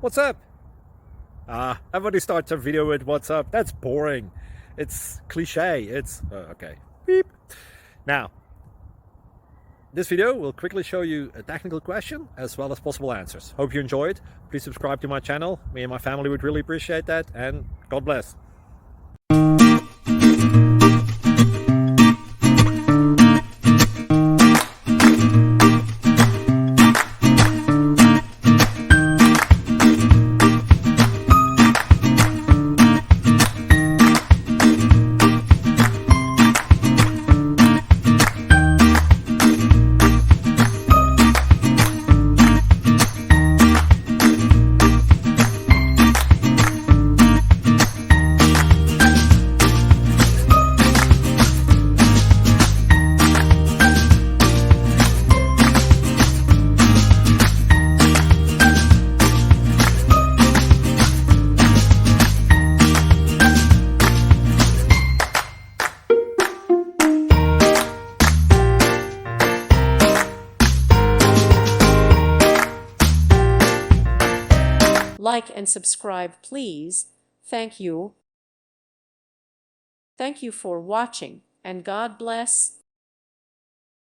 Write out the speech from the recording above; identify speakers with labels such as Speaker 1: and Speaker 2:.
Speaker 1: What's up? Everybody starts a video with what's up. That's boring. It's cliche. It's okay. Beep. Now, this video will quickly show you a technical question as well as possible answers. Hope you enjoyed. Please subscribe to my channel. Me and my family would really appreciate that, and God bless.
Speaker 2: Like and subscribe, please. Thank you. Thank you for watching, and God bless.